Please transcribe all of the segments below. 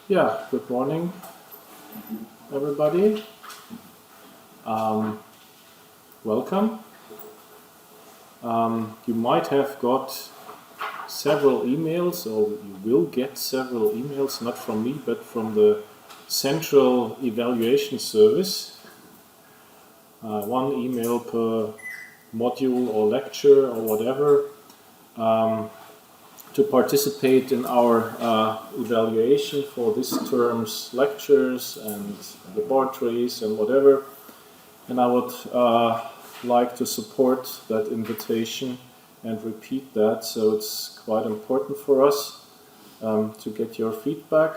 Yeah, good morning, everybody. Um, Welcome. You might have got several emails, or you will get several emails, not from me, but from the Central Evaluation Service. One email per module or lecture or whatever, to participate in our evaluation for this term's lectures and laboratories and whatever. And I would like to support that invitation and repeat that. So it's quite important for us to get your feedback,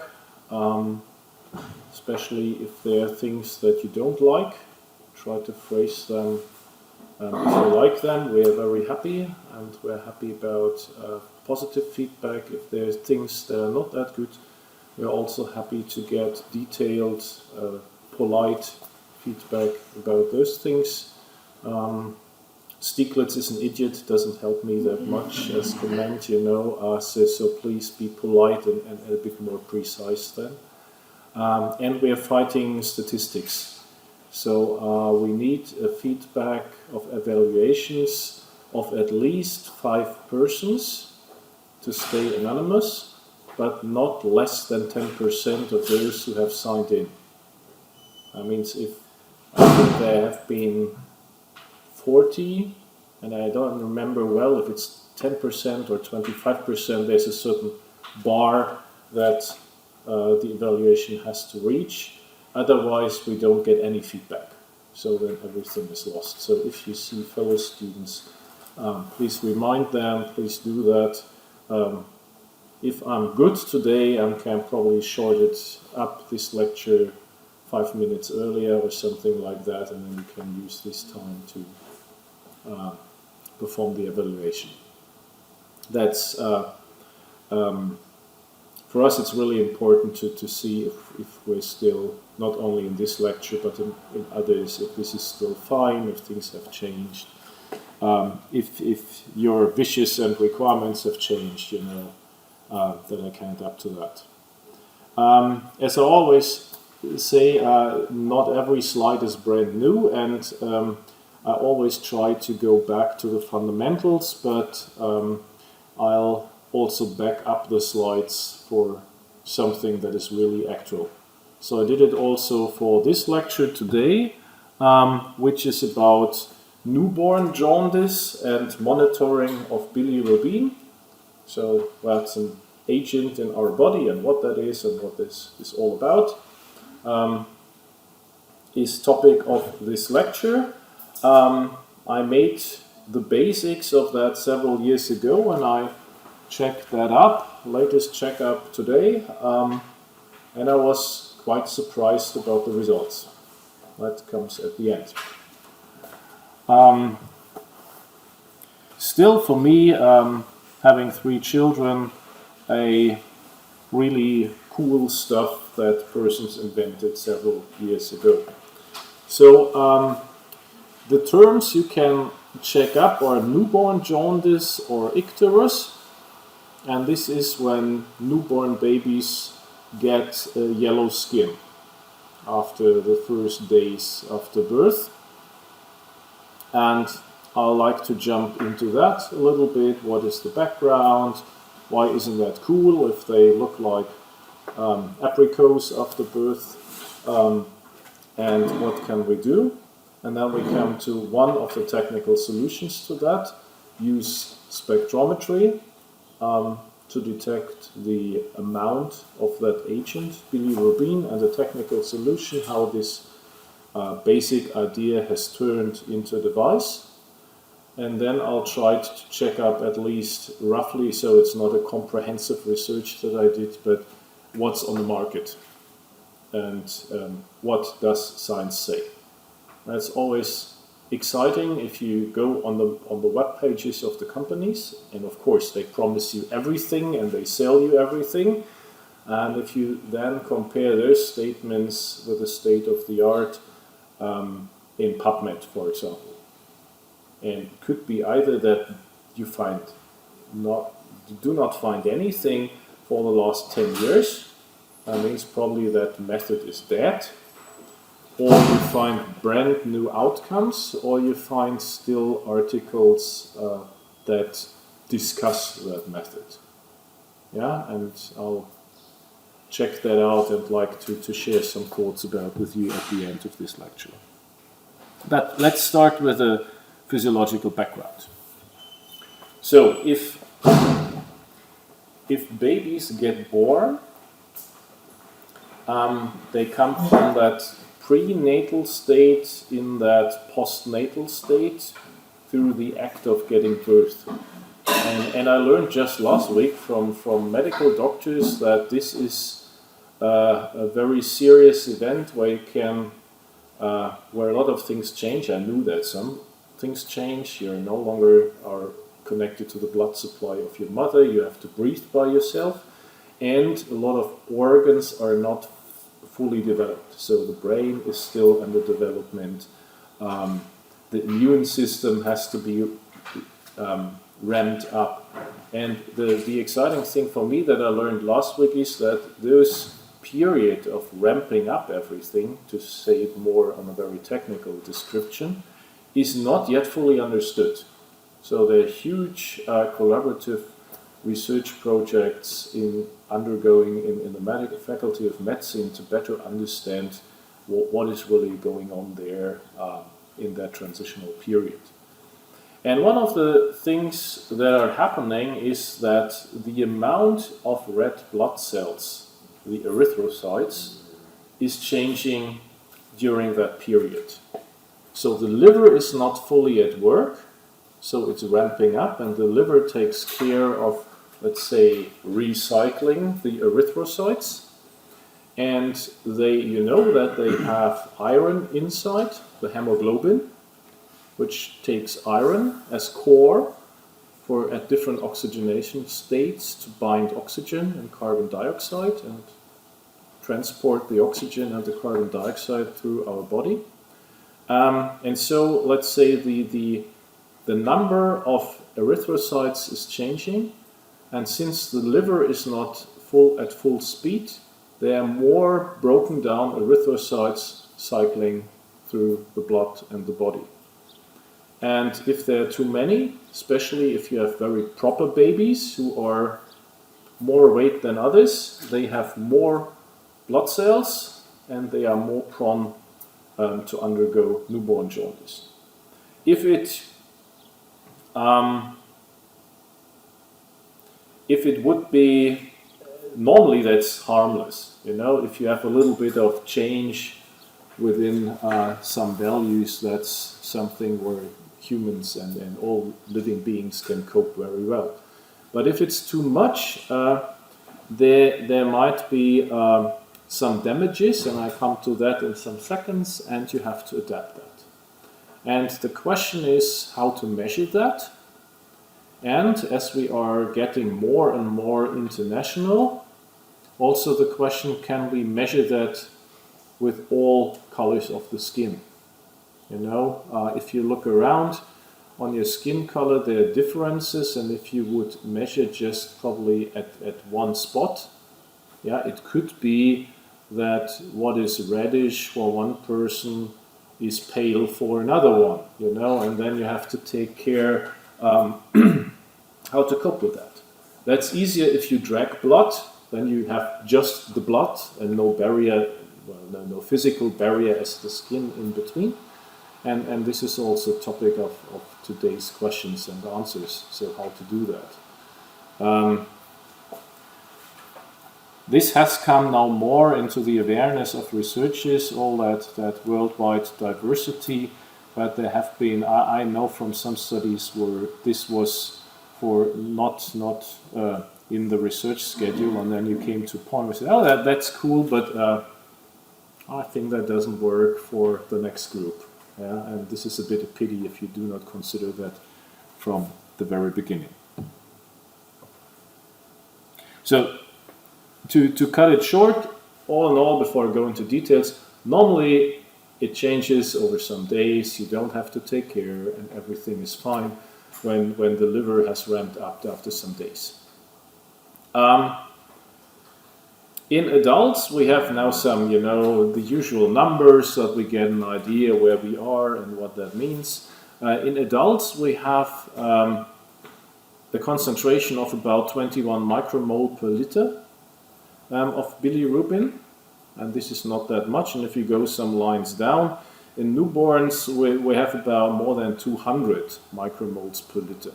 especially if there are things that you don't like. Try to phrase them if you like them. We are very happy, and we're happy about positive feedback. If there's things that are not that good, we're also happy to get detailed, polite feedback about those things. Stieglitz is an idiot, doesn't help me that much as comment, so please be polite and a bit more precise then. And we are fighting statistics. So we need a feedback of evaluations of at least 5 persons to stay anonymous, but not less than 10% of those who have signed in. That means if there have been 40, and I don't remember well if it's 10% or 25%, there's a certain bar that the evaluation has to reach. Otherwise, we don't get any feedback. So then everything is lost. So if you see fellow students, please remind them, please do that. If I'm good today, I can probably short it up this lecture 5 minutes earlier or something like that, and then you can use this time to perform the evaluation. That's for us, it's really important to see if we're still, not only in this lecture, but in others, if this is still fine, if things have changed, if your wishes and requirements have changed, then I can adapt to that. As I always say, not every slide is brand new, and I always try to go back to the fundamentals, but I'll also back up the slides for something that is really actual. So I did it also for this lecture today, which is about newborn jaundice and monitoring of bilirubin. So that's an agent in our body, and what that is and what this is all about is topic of this lecture. I made the basics of that several years ago, and I checked that up, latest checkup today, and I was quite surprised about the results. That comes at the end. Still, for me, having 3 children, a really cool stuff that persons invented several years ago. So the terms you can check up are newborn jaundice or icterus, and this is when newborn babies get yellow skin after the first days after birth. And I like to jump into that a little bit. What is the background? Why isn't that cool if they look like apricots after birth? And what can we do? And then we come to one of the technical solutions to that. Use spectrometry to detect the amount of that agent, bilirubin, and the technical solution, how this basic idea has turned into a device. And then I'll try to check up at least roughly, so it's not a comprehensive research that I did, but what's on the market and what does science say. That's always exciting if you go on the web pages of the companies, and of course they promise you everything and they sell you everything. And if you then compare their statements with the state of the art in PubMed, for example, and it could be either that you do not find anything for the last 10 years, means probably that the method is dead, or you find brand new outcomes, or you find still articles that discuss that method. Yeah, and I'll check that out and like to share some thoughts about with you at the end of this lecture. But let's start with a physiological background. So if babies get born, they come from that prenatal state in that postnatal state through the act of getting birth. And I learned just last week from medical doctors that this is a very serious event where you can, where a lot of things change. I knew that some things change. You no longer are connected to the blood supply of your mother. You have to breathe by yourself, and a lot of organs are not fully developed. So the brain is still under development. The immune system has to be ramped up. And the exciting thing for me that I learned last week is that this period of ramping up everything, to say it more on a very technical description, is not yet fully understood. So there are huge collaborative research projects undergoing in the Faculty of Medicine to better understand what is really going on there in that transitional period. And one of the things that are happening is that the amount of red blood cells, the erythrocytes, is changing during that period. So the liver is not fully at work, so it's ramping up, and the liver takes care of, let's say, recycling the erythrocytes. And you know that they have iron inside, the hemoglobin, which takes iron as core at different oxygenation states to bind oxygen and carbon dioxide and transport the oxygen and the carbon dioxide through our body. And so let's say the number of erythrocytes is changing, and since the liver is not at full speed, there are more broken down erythrocytes cycling through the blood and the body. And if there are too many, especially if you have very proper babies who are more weight than others, they have more blood cells and they are more prone to undergo newborn jaundice. If it would be, normally that's harmless, if you have a little bit of change within some values, that's something where humans and all living beings can cope very well. But if it's too much, there might be some damages, and I come to that in some seconds, and you have to adapt that. And the question is how to measure that. And as we are getting more and more international, also the question, can we measure that with all colors of the skin? If you look around on your skin color, there are differences, and if you would measure just probably at one spot, it could be that what is reddish for one person is pale for another one, and then you have to take care how to cope with that. That's easier if you drag blood, then you have just the blood and no barrier, no physical barrier as the skin in between. And this is also a topic of today's questions and answers, so how to do that. This has come now more into the awareness of researchers, all that worldwide diversity, but there have been, I know from some studies where this was for not in the research schedule, and then you came to a point where you said, oh, that's cool, but I think that doesn't work for the next group. Yeah, and this is a bit of pity if you do not consider that from the very beginning. So, to cut it short, all in all, before I go into details, normally it changes over some days, you don't have to take care, and everything is fine when the liver has ramped up after some days. In adults, we have now some, the usual numbers so that we get an idea where we are and what that means. In adults, we have a concentration of about 21 micromole per liter of bilirubin, and this is not that much. And if you go some lines down, in newborns, we have about more than 200 micromoles per liter.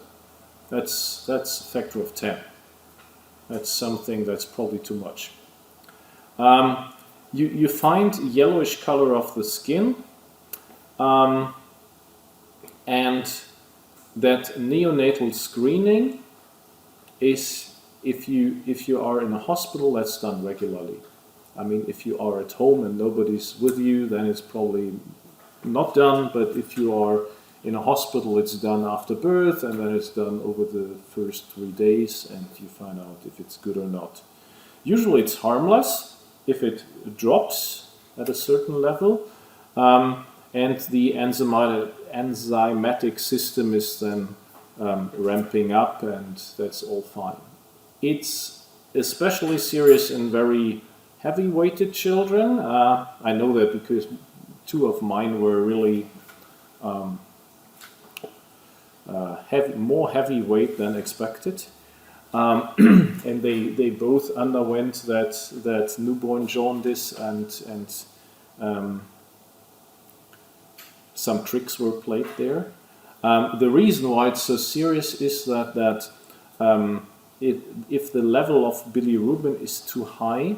That's a factor of 10. That's something that's probably too much. You find yellowish color of the skin, and that neonatal screening is, if you are in a hospital, that's done regularly. I mean, if you are at home and nobody's with you, then it's probably not done, but if you are in a hospital, it's done after birth, and then it's done over the first 3 days, and you find out if it's good or not. Usually it's harmless if it drops at a certain level, and the enzymatic system is then ramping up, and that's all fine. It's especially serious in very heavy-weighted children. I know that because 2 of mine were really more heavyweight than expected. And they both underwent that newborn jaundice, and some tricks were played there. The reason why it's so serious is that if the level of bilirubin is too high,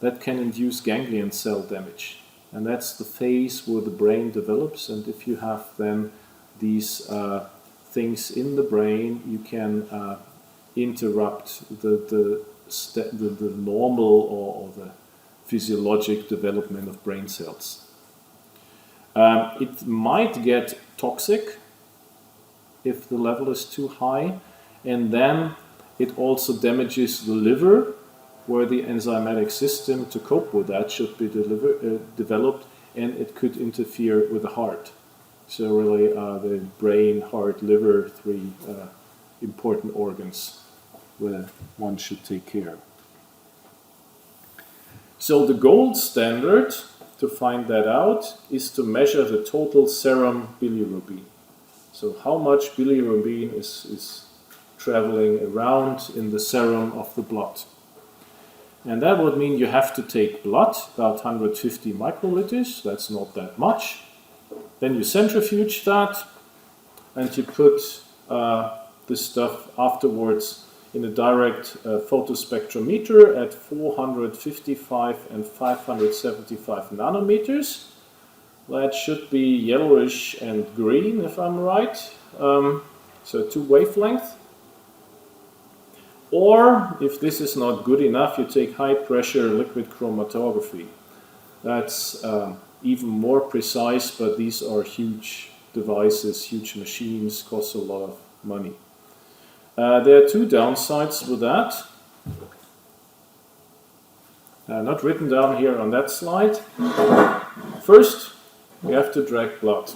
that can induce ganglion cell damage. And that's the phase where the brain develops, and if you have then these things in the brain, you can interrupt the normal or the physiologic development of brain cells. It might get toxic if the level is too high, and then it also damages the liver, where the enzymatic system to cope with that should be developed, and it could interfere with the heart. So really the brain, heart, liver, 3 important organs where one should take care. So the gold standard to find that out is to measure the total serum bilirubin. So how much bilirubin is traveling around in the serum of the blood. And that would mean you have to take blood, about 150 microliters, that's not that much. Then you centrifuge that, and you put this stuff afterwards in a direct photospectrometer at 455 and 575 nanometers. That should be yellowish and green, if I'm right. So 2 wavelengths. Or, if this is not good enough, you take high-pressure liquid chromatography. That's even more precise, but these are huge devices, huge machines, cost a lot of money. There are 2 downsides with that. Not written down here on that slide. First, you have to drag blood.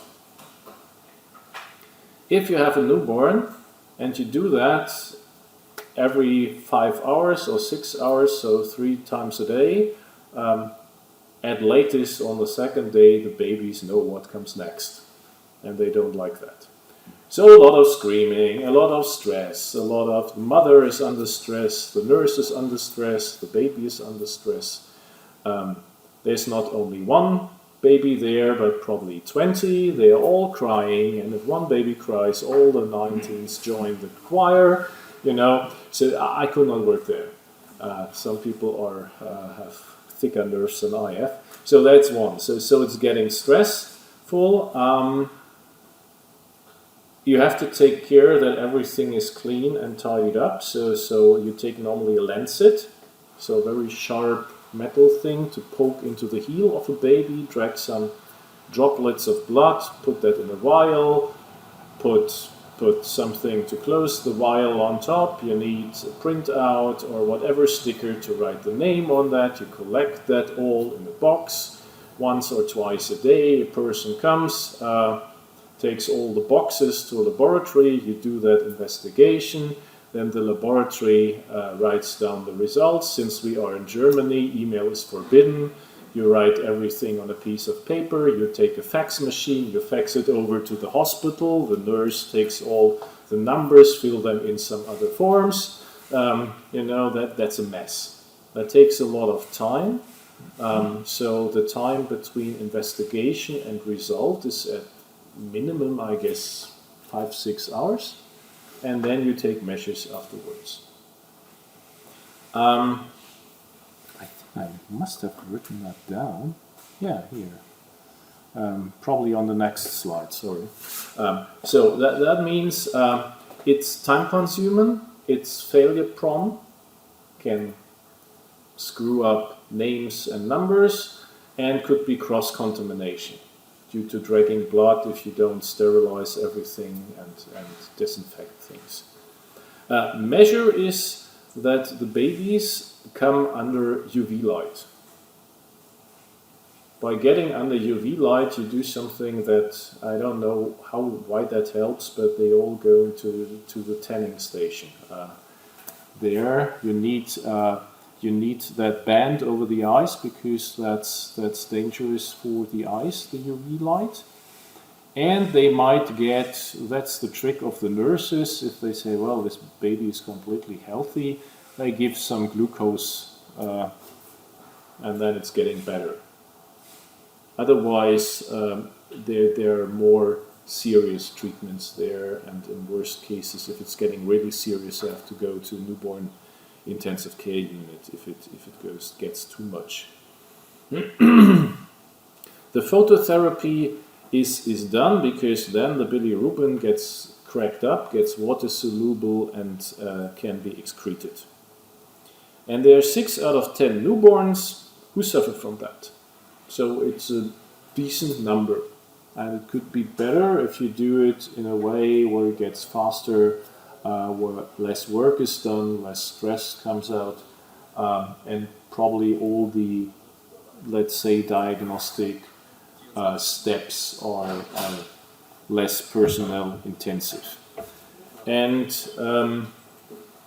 If you have a newborn and you do that every 5 hours or 6 hours, so 3 times a day, at latest on the 2nd day, the babies know what comes next, and they don't like that. So a lot of screaming, a lot of stress, a lot of the mother is under stress, the nurse is under stress, the baby is under stress. There's not only 1 baby there, but probably 20. They are all crying, and if 1 baby cries, all the 19s join the choir. So I could not work there. Some people have thicker nerves than I have. So that's one. So it's getting stressful. You have to take care that everything is clean and tidied up. So you take normally a lancet, so a very sharp metal thing to poke into the heel of a baby, drag some droplets of blood, put that in a vial, put something to close the vial on top. You need a printout or whatever sticker to write the name on that. You collect that all in a box. Once or twice a day, a person comes, takes all the boxes to a laboratory. You do that investigation. Then the laboratory writes down the results. Since we are in Germany, email is forbidden. You write everything on a piece of paper, you take a fax machine, you fax it over to the hospital, the nurse takes all the numbers, fill them in some other forms. That's a mess. That takes a lot of time. So the time between investigation and result is at minimum, I guess, 5-6 hours. And then you take measures afterwards. I must have written that down. Yeah, here. Probably on the next slide, sorry. So that means it's time consuming, it's failure prone, can screw up names and numbers, and could be cross-contamination due to dragging blood if you don't sterilize everything and disinfect things. Measure is that the babies come under UV light. By getting under UV light, you do something that I don't know why that helps, but they all go to the tanning station. There, you need that band over the eyes because that's dangerous for the eyes, the UV light. And they might get, that's the trick of the nurses, if they say, well, this baby is completely healthy, they give some glucose and then it's getting better. Otherwise, there are more serious treatments there, and in worst cases, if it's getting really serious, you have to go to a newborn intensive care unit if it gets too much. The phototherapy is done because then the bilirubin gets cracked up, gets water soluble, and can be excreted. And there are 6 out of 10 newborns who suffer from that. So it's a decent number, and it could be better if you do it in a way where it gets faster, where less work is done, less stress comes out, and probably all the, let's say, diagnostic steps are less personnel intensive. And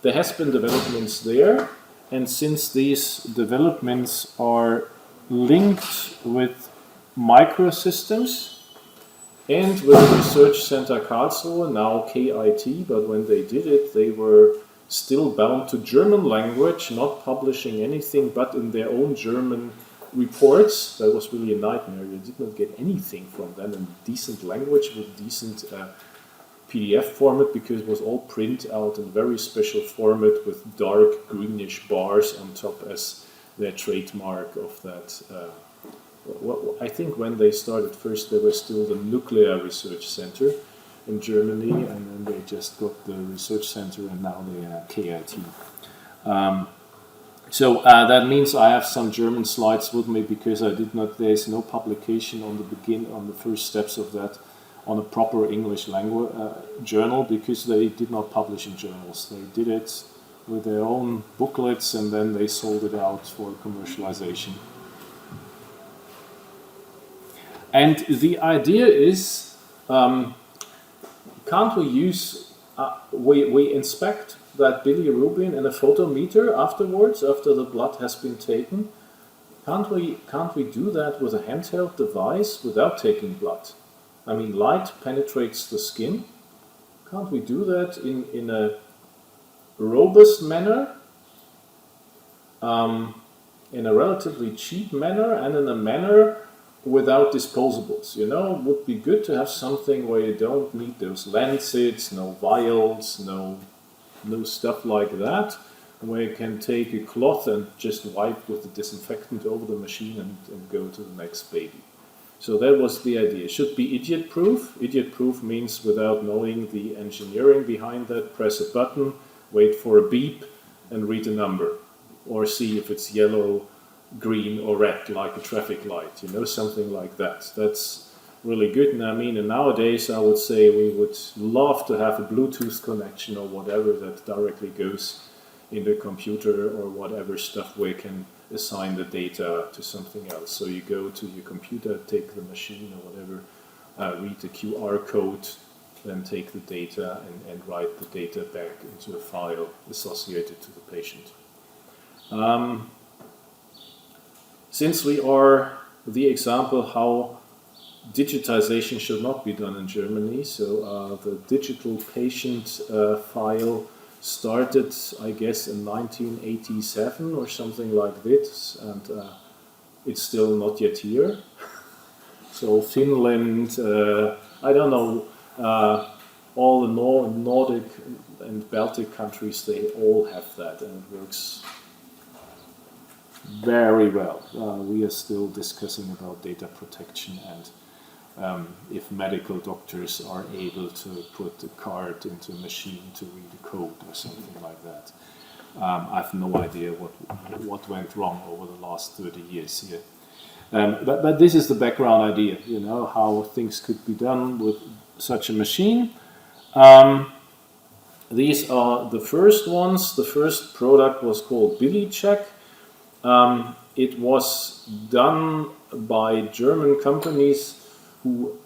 there has been developments there, and since these developments are linked with microsystems and with the Research Center Karlsruhe, now KIT, but when they did it, they were still bound to German language, not publishing anything but in their own German reports. That was really a nightmare. You did not get anything from them in decent language with decent PDF format, because it was all print out in very special format with dark greenish bars on top as their trademark of that. I think when they started first, they were still the Nuclear Research Center in Germany, and then they just got the Research Center, and now they are KIT. So that means I have some German slides with me because there's no publication on the first steps of that on a proper English language journal, because they did not publish in journals. They did it with their own booklets, and then they sold it out for commercialization. And the idea is, can't we use, we inspect that bilirubin in a photometer afterwards, after the blood has been taken? Can't we do that with a handheld device without taking blood? I mean, light penetrates the skin. Can't we do that in a robust manner, in a relatively cheap manner, and in a manner without disposables? It would be good to have something where you don't need those lancets, no vials, no stuff like that, where you can take a cloth and just wipe with the disinfectant over the machine and go to the next baby. So that was the idea. It should be idiot-proof. Idiot-proof means without knowing the engineering behind that, press a button, wait for a beep, and read a number. Or see if it's yellow, green, or red, like a traffic light. Something like that. That's really good. And nowadays I would say we would love to have a Bluetooth connection or whatever that directly goes in the computer, or whatever stuff where you can assign the data to something else. So you go to your computer, take the machine or whatever, read the QR code, then take the data and write the data back into a file associated to the patient. Since we are the example how digitization should not be done in Germany, so the digital patient file started, I guess, in 1987 or something like this, and it's still not yet here. So Finland, I don't know, all the Nordic and Baltic countries, they all have that, and it works very well. We are still discussing about data protection and if medical doctors are able to put a card into a machine to read a code or something like that. I have no idea what went wrong over the last 30 years here. But this is the background idea, you know, how things could be done with such a machine. These are the first ones. The first product was called BiliCheck. It was done by German companies who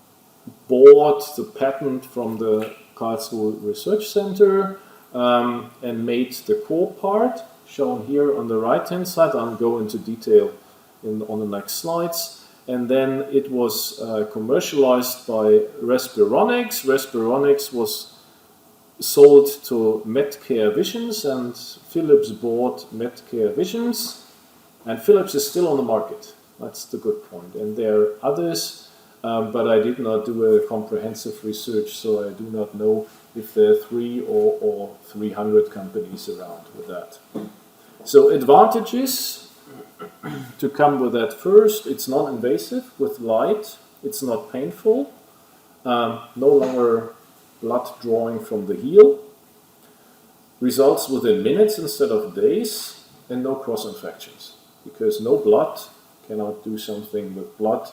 bought the patent from the Karlsruhe Research Center and made the core part, shown here on the right-hand side. I'll go into detail on the next slides. And then it was commercialized by Respironics. Respironics was sold to Medcare Visions, and Philips bought Medcare Visions. And Philips is still on the market. That's the good point. And there are others. But I did not do a comprehensive research, so I do not know if there are 300 or 300 companies around with that. So advantages to come with that first: it's non-invasive with light, it's not painful, no longer blood drawing from the heel, results within minutes instead of days, and no cross-infections, because no blood cannot do something with blood.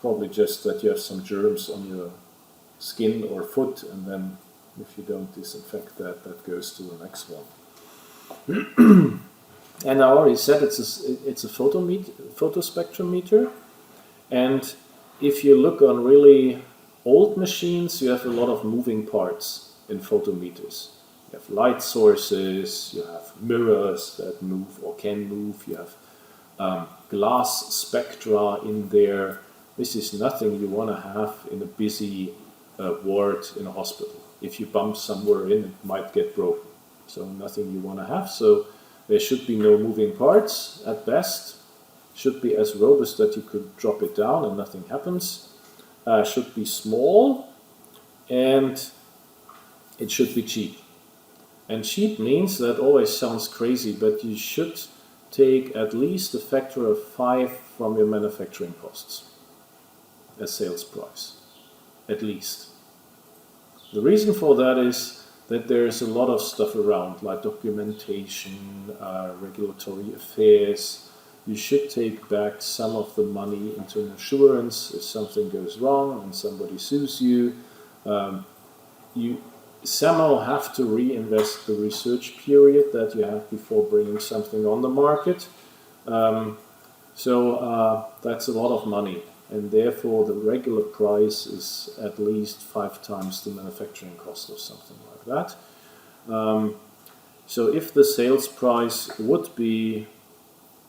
Probably just that you have some germs on your skin or foot, and then if you don't disinfect that, that goes to the next one. And I already said it's a photospectrometer, and if you look on really old machines, you have a lot of moving parts in photometers. You have light sources, you have mirrors that move or can move, you have glass spectra in there. This is nothing you want to have in a busy ward in a hospital. If you bump somewhere in, it might get broken. So nothing you want to have. So there should be no moving parts at best. Should be as robust that you could drop it down and nothing happens. Should be small, and it should be cheap. And cheap means that always sounds crazy, but you should take at least a factor of 5 from your manufacturing costs as sales price, at least. The reason for that is that there's a lot of stuff around, like documentation, regulatory affairs. You should take back some of the money into insurance if something goes wrong and somebody sues you. You somehow have to reinvest the research period that you have before bringing something on the market. So that's a lot of money, and therefore the regular price is at least 5 times the manufacturing cost or something like that. So if the sales price would be,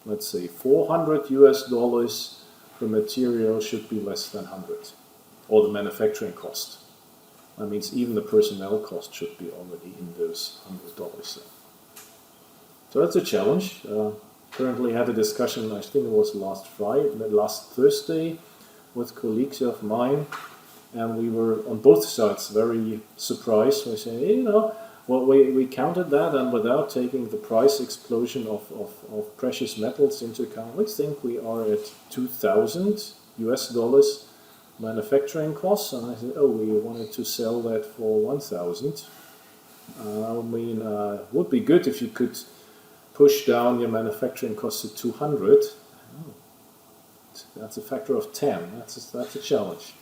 let's say, $400, the material should be less than 100, or the manufacturing cost. That means even the personnel cost should be already in those $100. So that's a challenge. Currently had a discussion, I think it was last Thursday, with colleagues of mine, and we were on both sides very surprised. We say, hey, well, we counted that, and without taking the price explosion of precious metals into account, we think we are at $2,000 manufacturing costs. And I said, oh, we wanted to sell that for 1,000. I mean, it would be good if you could push down your manufacturing costs to 200. Oh, that's a factor of 10. That's a challenge.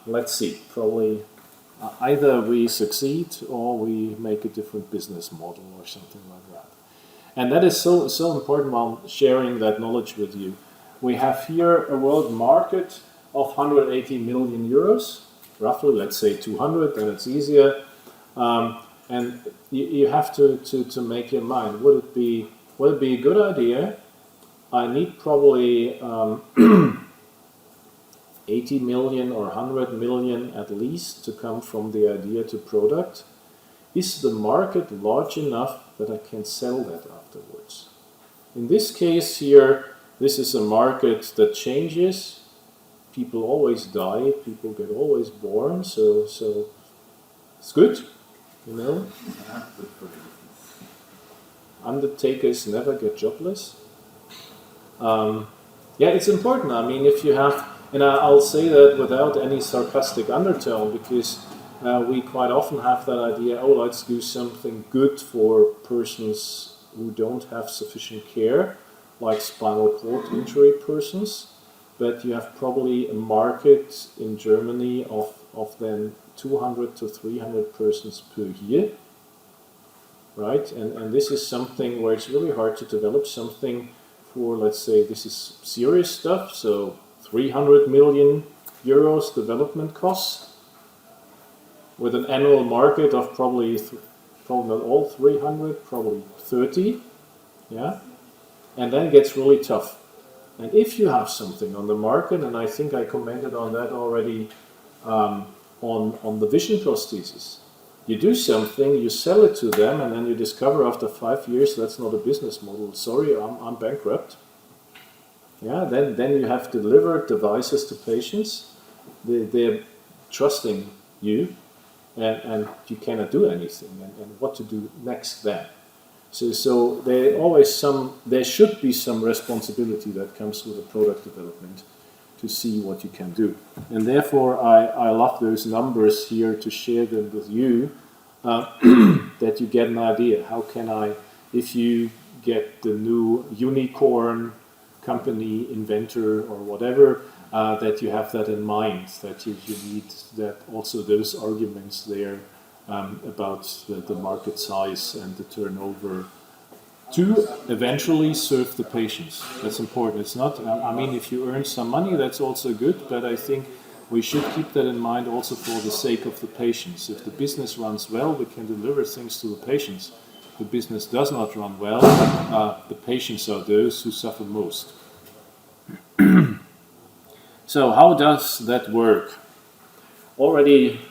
Let's see. Probably either we succeed or we make a different business model or something like that. And that is so important while sharing that knowledge with you. We have here a world market of 180 million euros. roughly, let's say 200, then it's easier. And you have to make your mind, would it be a good idea? I need probably 80 million or 100 million at least to come from the idea to product. Is the market large enough that I can sell that afterwards? In this case here, this is a market that changes. People always die, people get always born, so it's good, you know. Undertakers never get jobless. Yeah, it's important. I mean, if you have, and I'll say that without any sarcastic undertone, because we quite often have that idea, oh, let's do something good for persons who don't have sufficient care, like spinal cord injury persons. But you have probably a market in Germany of then 200 to 300 persons per year, right? And this is something where it's really hard to develop something for, let's say, this is serious stuff, so 300 million euros development costs, with an annual market of probably not all 300, probably 30, yeah? And then it gets really tough. And if you have something on the market, and I think I commented on that already on the vision prosthesis, you do something, you sell it to them, and then you discover after 5 years that's not a business model. Sorry, I'm bankrupt. Yeah, then you have delivered devices to patients. They're trusting you, and you cannot do anything. And what to do next then? So there should be some responsibility that comes with a product development to see what you can do. And therefore, I love those numbers here to share them with you, that you get an idea. How can I, if you get the new unicorn company, inventor, or whatever, that you have that in mind, that you need that also those arguments there about the market size and the turnover to eventually serve the patients. That's important. It's not, I mean, if you earn some money, that's also good, but I think we should keep that in mind also for the sake of the patients. If the business runs well, we can deliver things to the patients. If the business does not run well, the patients are those who suffer most. So how does that work? Already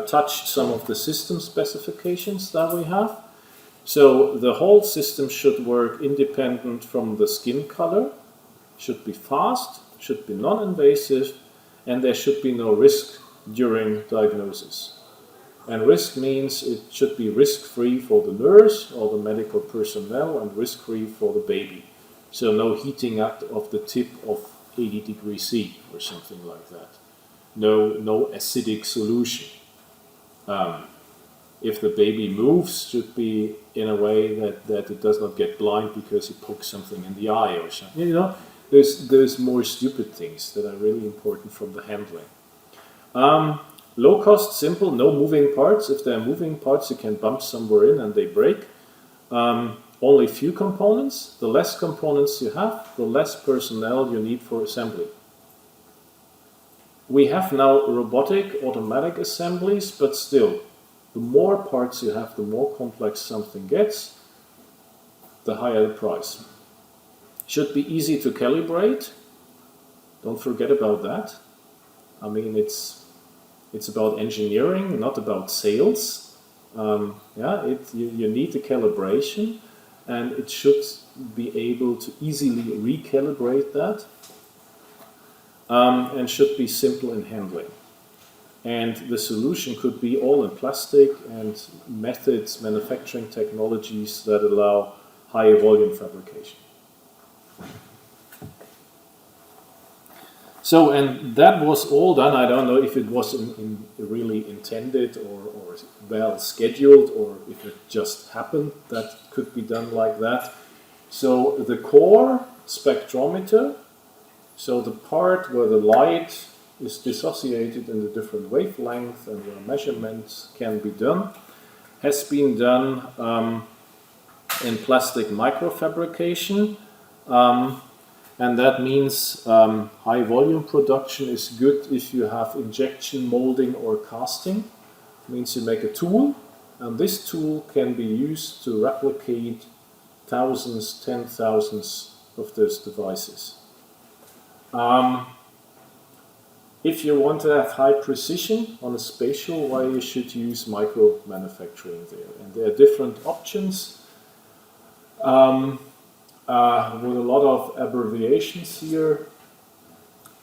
touched some of the system specifications that we have. So the whole system should work independent from the skin color, should be fast, should be non-invasive, and there should be no risk during diagnosis. And risk means it should be risk-free for the nurse or the medical personnel and risk-free for the baby. So no heating up of the tip of 80 degrees C or something like that. No acidic solution. If the baby moves, should be in a way that it does not get blind because it pokes something in the eye or something. You know, there's more stupid things that are really important from the handling. Low cost, simple, no moving parts. If there are moving parts, you can bump somewhere in and they break. Only few components. The less components you have, the less personnel you need for assembly. We have now robotic, automatic assemblies, but still, the more parts you have, the more complex something gets, the higher the price. Should be easy to calibrate. Don't forget about that. I mean, it's about engineering, not about sales. You need the calibration, and it should be able to easily recalibrate that, and should be simple in handling. And the solution could be all in plastic and methods, manufacturing technologies that allow high volume fabrication. So, and that was all done. I don't know if it was really intended or well scheduled, or if it just happened that could be done like that. So the core spectrometer, so the part where the light is dissociated in the different wavelength and where measurements can be done, has been done in plastic microfabrication. And that means high volume production is good if you have injection molding or casting. It means you make a tool, and this tool can be used to replicate thousands, 10,000s of those devices. If you want to have high precision on a spatial way, you should use micro manufacturing there. And there are different options with a lot of abbreviations here.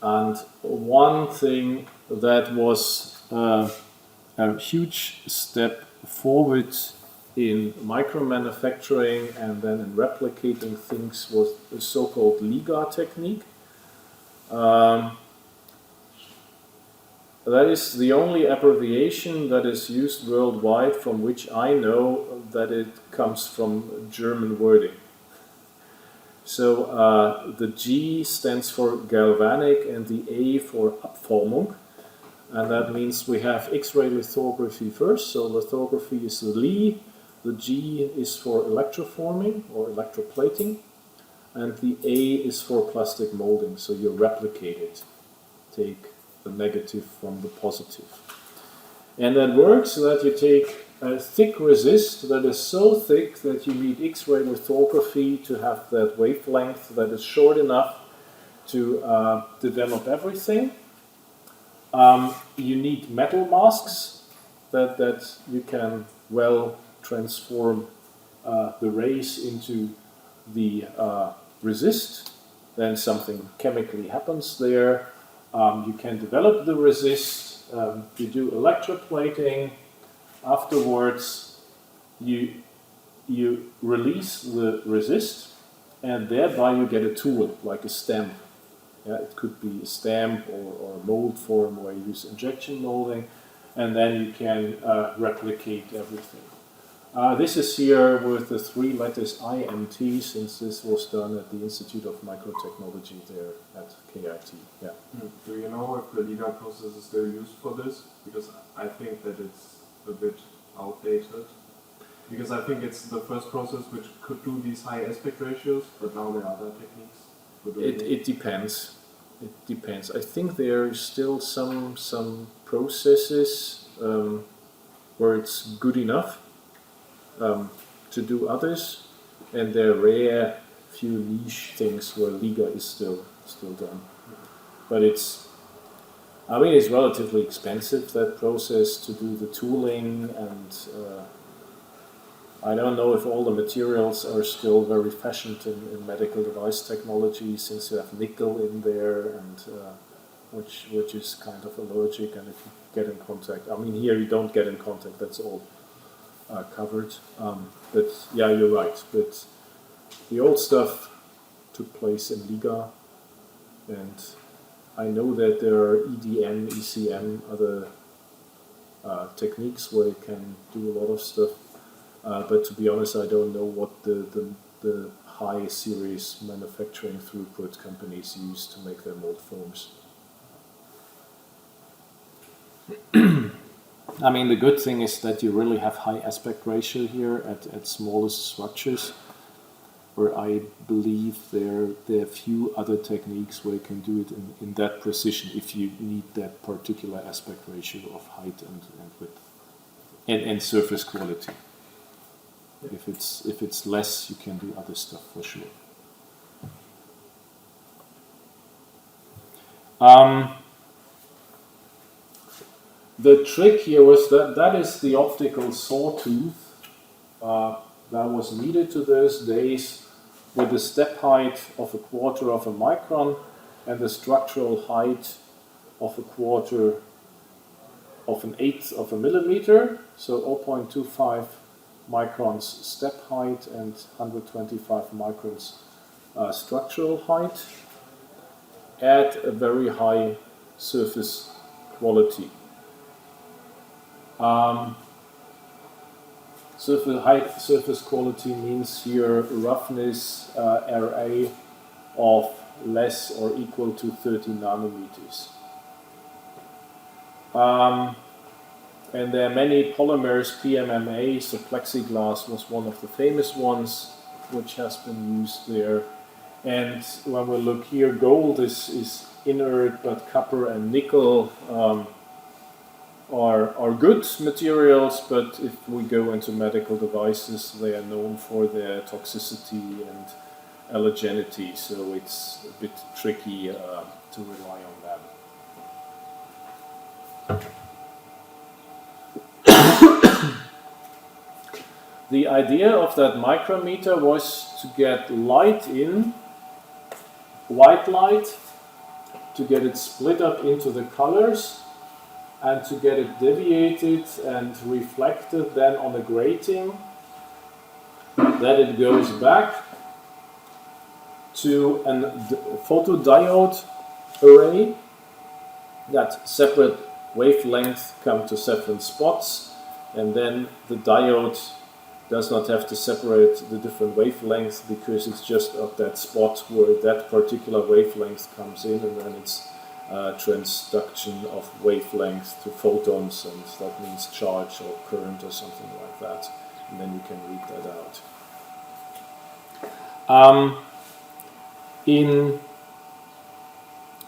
And one thing that was a huge step forward in micro manufacturing and then in replicating things was the so-called LIGA technique. That is the only abbreviation that is used worldwide from which I know that it comes from German wording. So the G stands for galvanic and the A for Abformung. And that means we have X-ray lithography first. So lithography is the Li. The G is for electroforming or electroplating. And the A is for plastic molding. So you replicate it. Take the negative from the positive. And that works so that you take a thick resist that is so thick that you need X-ray lithography to have that wavelength that is short enough to develop everything. You need metal masks that you can well transform the rays into the resist. Then something chemically happens there. You can develop the resist. You do electroplating. Afterwards, you release the resist, and thereby you get a tool like a stamp. Yeah, it could be a stamp or a mold form where you use injection molding, and then you can replicate everything. This is here with the 3 letters IMT, since this was done at the Institute of Microtechnology there at KIT. Yeah. Do you know if the LIGA process is still used for this? Because I think that it's a bit outdated. Because I think it's the first process which could do these high aspect ratios, but now there are other techniques. It depends. It depends. I think there are still some processes where it's good enough to do others, and there are rare few niche things where LIGA is still done. But it's relatively expensive, that process, to do the tooling, and I don't know if all the materials are still very fashioned in medical device technology, since you have nickel in there, and which is kind of allergic, and if you get in contact, here you don't get in contact, that's all covered. But yeah, you're right. But the old stuff took place in LIGA, and I know that there are EDM, ECM, other techniques where you can do a lot of stuff. But to be honest, I don't know what the high series manufacturing throughput companies use to make their mold forms. The good thing is that you really have high aspect ratio here at smallest structures, where I believe there are few other techniques where you can do it in that precision if you need that particular aspect ratio of height and width and surface quality. If it's less, you can do other stuff for sure. The trick here was that is the optical sawtooth that was needed to those days, with a step height of 1/4 of a micron and the structural height of 1/4 of 1/8 of a millimeter, so 0.25 microns step height and 125 microns structural height at a very high surface quality. High surface quality means here roughness RA of less or equal to 30 nanometers. And there are many polymers, BMMS, so plexiglass was one of the famous ones which has been used there. And when we look here, gold is inert, but copper and nickel are good materials, but if we go into medical devices, they are known for their toxicity and allergenity, so it's a bit tricky to rely on them. The idea of that micrometer was to get light in, white light, to get it split up into the colors, and to get it deviated and reflected then on a grating, that it goes back to a photodiode array, that separate wavelengths come to separate spots, and then the diode does not have to separate the different wavelengths because it's just at that spot where that particular wavelength comes in, and then it's transduction of wavelengths to photons, and that means charge or current or something like that, and then you can read that out. In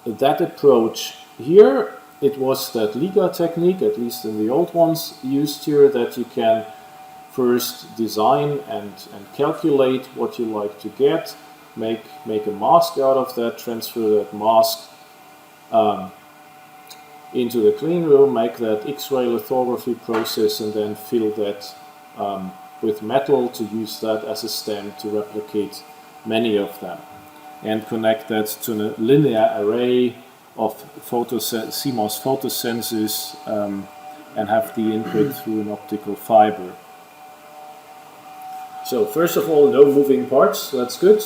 that approach here, it was that Liga technique, at least in the old ones, used here, that you can first design and calculate what you like to get, make a mask out of that, transfer that mask into the clean room, make that X-ray lithography process, and then fill that with metal to use that as a stamp to replicate many of them, and connect that to a linear array of CMOS photosensors and have the input through an optical fiber. So first of all, no moving parts, that's good.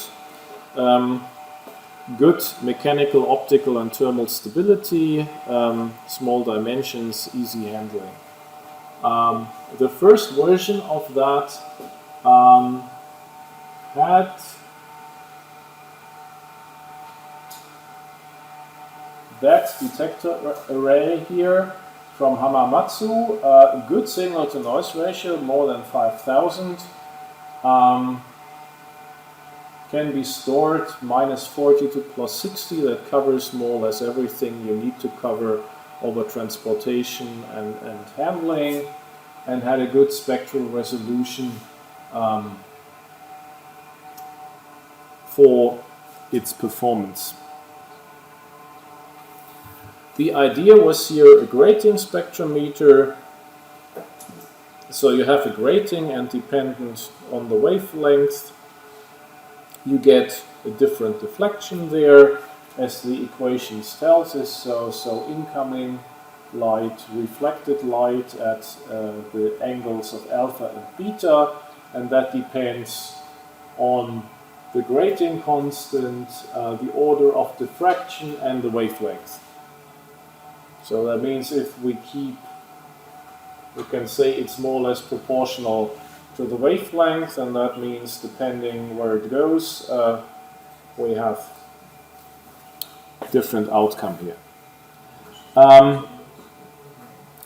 Good mechanical, optical and thermal stability, small dimensions, easy handling. The first version of that had that detector array here from Hamamatsu, good signal to noise ratio, more than 5,000. Can be stored -40 to +60, that covers more or less everything you need to cover over transportation and handling, and had a good spectral resolution for its performance. The idea was here a grating spectrometer. So you have a grating, and dependent on the wavelength, you get a different deflection there, as the equations tells us. So incoming light, reflected light at the angles of alpha and beta, and that depends on the grating constant, the order of diffraction, and the wavelength. So that means if we can say it's more or less proportional to the wavelength, and that means depending where it goes, we have different outcome here.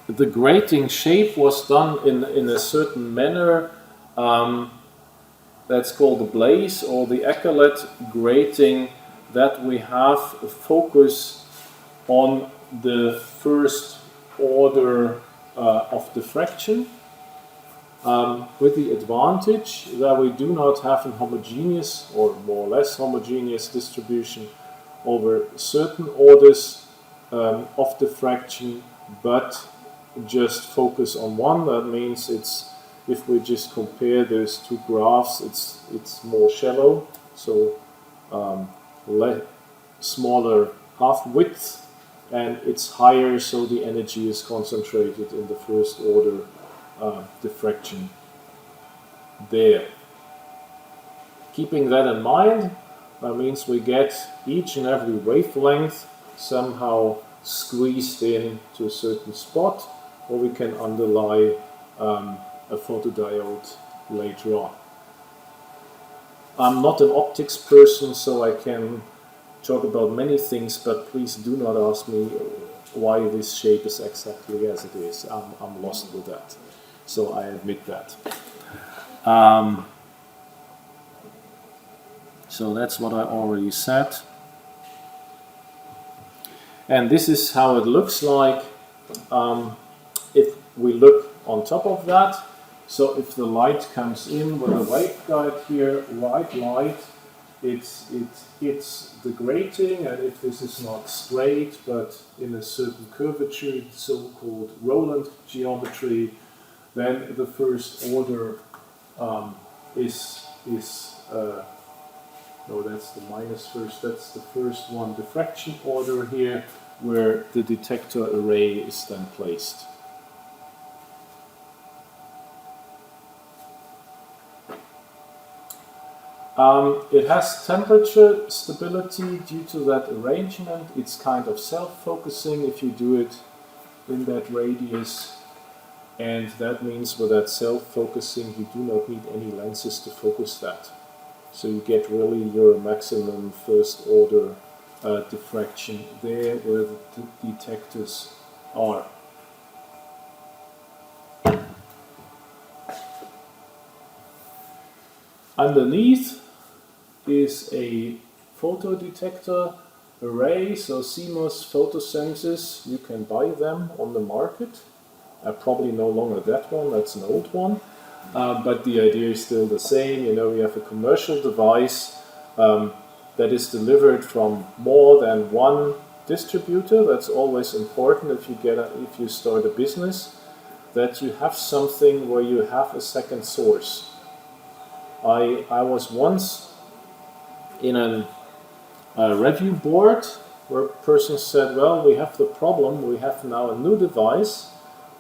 The grating shape was done in a certain manner. That's called the blaze or the echolette grating, that we have a focus on the first order of diffraction, with the advantage that we do not have a homogeneous or more or less homogeneous distribution over certain orders of diffraction, but just focus on one. That means if we just compare those two graphs, it's more shallow, so smaller half width, and it's higher, so the energy is concentrated in the first order diffraction there. Keeping that in mind, that means we get each and every wavelength somehow squeezed in to a certain spot, or we can underlie a photodiode later on. I'm not an optics person, so I can talk about many things, but please do not ask me why this shape is exactly as it is. I'm lost with that, so So that's what I already said. And this is how it looks like if we look on top of that. So if the light comes in with a waveguide here, white light, it hits the grating, and if this is not straight but in a certain curvature, so-called Rowland geometry, then the first order no, that's the minus first, that's the first one, diffraction order here, where the detector array is then placed. It has temperature stability due to that arrangement. It's kind of self-focusing if you do it in that radius, and that means with that self-focusing you do not need any lenses to focus that. So you get really your maximum first order diffraction there where the detectors are. Underneath is a photodetector array, so CMOS photosensors, you can buy them on the market. Probably no longer that one, that's an old one. But the idea is still the same. You know, we have a commercial device that is delivered from more than one distributor. That's always important if you start a business, that you have something where you have a second source. I was once in a review board where a person said, well, we have the problem, we have now a new device.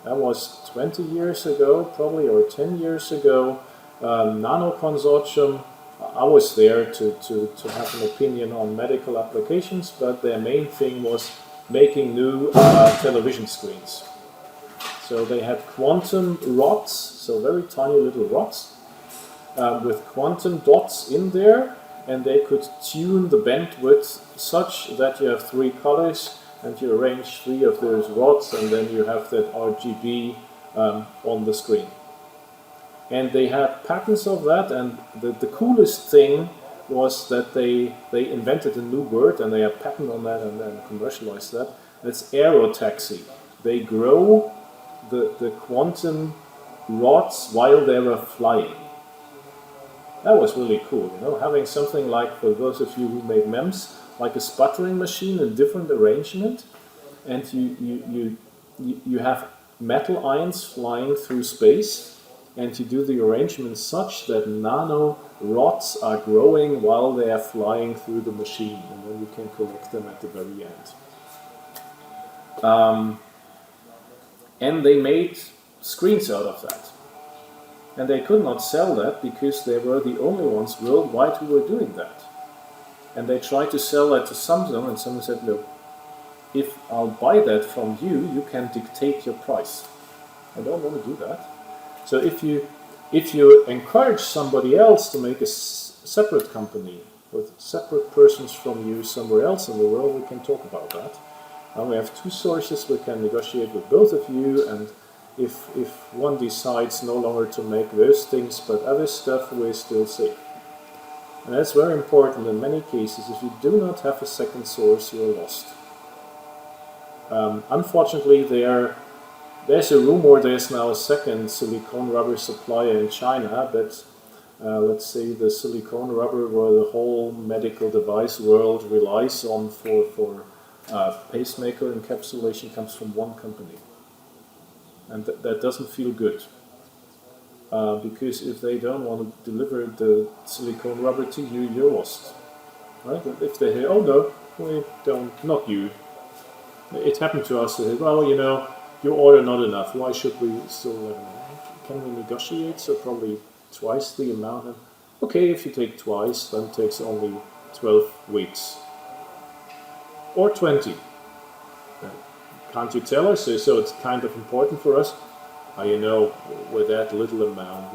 That was 20 years ago, probably, or 10 years ago. Nano Consortium, I was there to have an opinion on medical applications, but their main thing was making new television screens. So they had quantum rods, so very tiny little rods, with quantum dots in there, and they could tune the bandwidth such that you have 3 colors, and you arrange 3 of those rods, and then you have that RGB on the screen. And they had patents of that, and the coolest thing was that they invented a new word, and they have patent on that and then commercialized that. That's aerotaxi. They grow the quantum rods while they were flying. That was really cool, you know, having something like, for those of you who made MEMS, like a sputtering machine in different arrangement, and you have metal ions flying through space, and you do the arrangement such that nano rods are growing while they are flying through the machine, and then you can collect them at the very end. And they made screens out of that. And they could not sell that because they were the only ones worldwide who were doing that. And they tried to sell that to Samsung, and Samsung said, look, if I'll buy that from you, you can dictate your price. I don't want to do that. So if you encourage somebody else to make a separate company with separate persons from you somewhere else in the world, we can talk about that. And we have 2 sources, we can negotiate with both of you, and if one decides no longer to make those things but other stuff, we're still safe. And that's very important in many cases. If you do not have a second source, you're lost. Unfortunately, there's a rumor there's now a second silicone rubber supplier in China, but let's say the silicone rubber where the whole medical device world relies on for pacemaker encapsulation comes from one company. And that doesn't feel good. Because if they don't want to deliver the silicone rubber to you, you're lost. Right? If they hear, oh no, we don't, not you. It happened to us. They said, well, you know, you order not enough. Why should we still? Can we negotiate? So probably twice the amount. And, okay, if you take twice, then it takes only 12 weeks or 20. Can't you tell us? So it's kind of important for us. You know, with that little amount,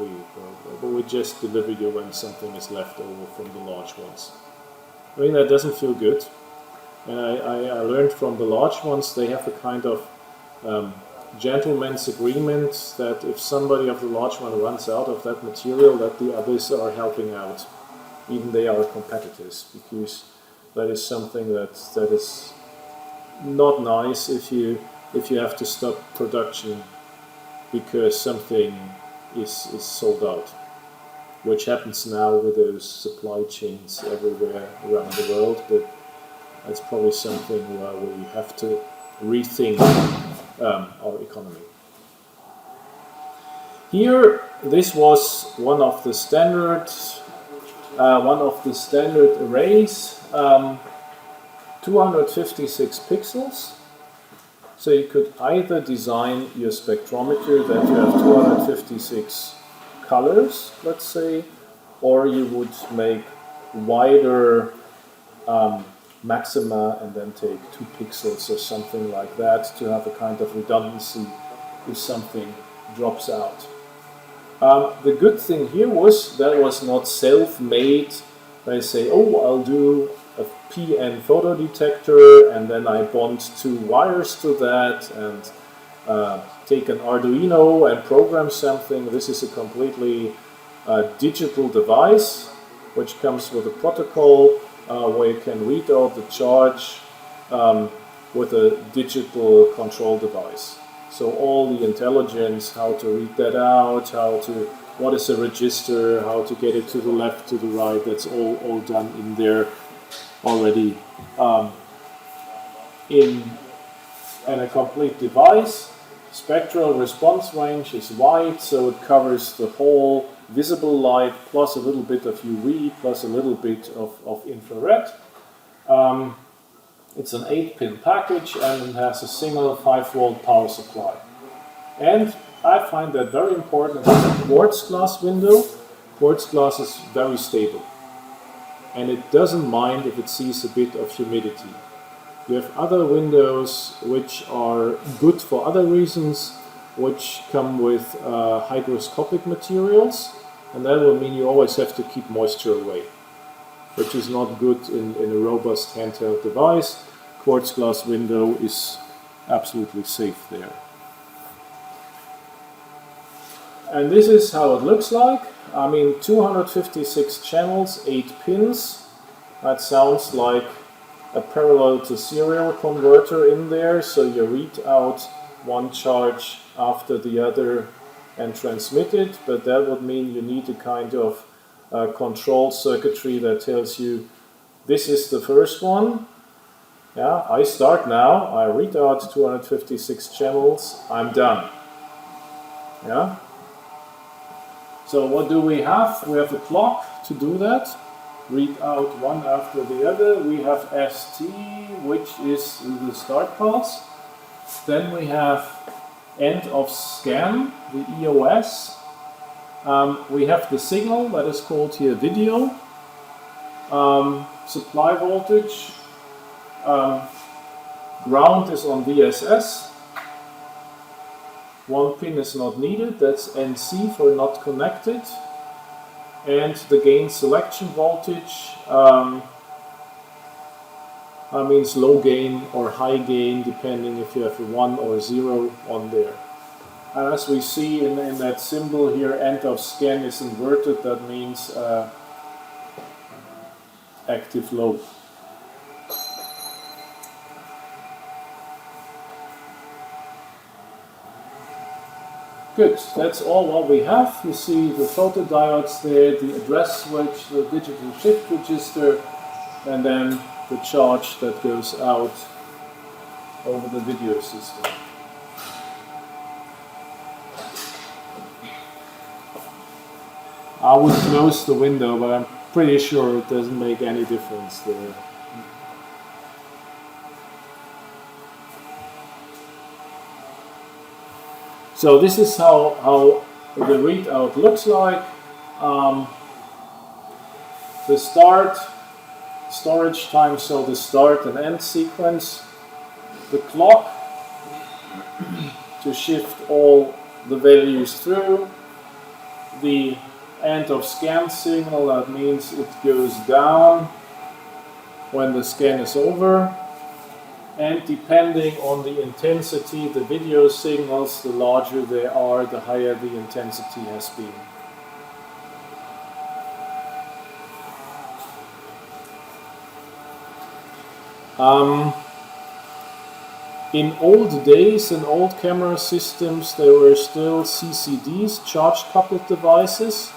we just deliver you when something is left over from the large ones. I mean, that doesn't feel good. And I learned from the large ones, they have a kind of gentleman's agreement that if somebody of the large one runs out of that material, that the others are helping out. even they are competitors, because that is something that is not nice if you have to stop production because something is sold out, which happens now with those supply chains everywhere around the world. But that's probably something where we have to rethink our economy. Here, this was one of the standard arrays, 256 pixels. So you could either design your spectrometer that you have 256 colors, let's say, or you would make wider maxima and then take 2 pixels or something like that to have a kind of redundancy if something drops out. The good thing here was that was not self-made. They say, oh, I'll do a PN photodetector and then I bond 2 wires to that and take an Arduino and program something. This is a completely digital device which comes with a protocol where you can read out the charge with a digital control device. So all the intelligence, how to read that out, what is a register, how to get it to the left, to the right, that's all done in there already in a complete device. Spectral response range is wide, so it covers the whole visible light plus a little bit of UV plus a little bit of infrared. It's an 8-pin package and it has a single 5-volt power supply. And I find that very important. It's a quartz glass window. Quartz glass is very stable and it doesn't mind if it sees a bit of humidity. You have other windows which are good for other reasons, which come with hygroscopic materials, and that will mean you always have to keep moisture away, which is not good in a robust handheld device. Quartz glass window is absolutely safe there. And this is how it looks like. I mean, 256 channels, 8 pins. That sounds like a parallel to serial converter in there, so you read out one charge after the other and transmit it, but that would mean you need a kind of control circuitry that tells you this is the first one. Yeah, I start now, I read out 256 channels, I'm done. Yeah. So what do we have? We have a clock to do that. Read out one after the other. We have ST, which is the start pulse. Then we have end of scan, the EOS. We have the signal that is called here video. Supply voltage. Ground is on VSS. One pin is not needed, that's NC for not connected. And the gain selection voltage means low gain or high gain, depending if you have a 1 or 0 on there. And as we see in that symbol here, end of scan is inverted, that means active low. Good, that's all what we have. You see the photodiodes there, the address switch, the digital shift register, and then the charge that goes out over the video system. I would close the window, but I'm pretty sure it doesn't make any difference there. So this is how the readout looks like. The storage time, so the start and end sequence. The clock to shift all the values through. The end of scan signal, that means it goes down when the scan is over. And depending on the intensity, the video signals, the larger they are, the higher the intensity has been. Um, in old days, in old camera systems, there were still CCDs, charge-coupled devices,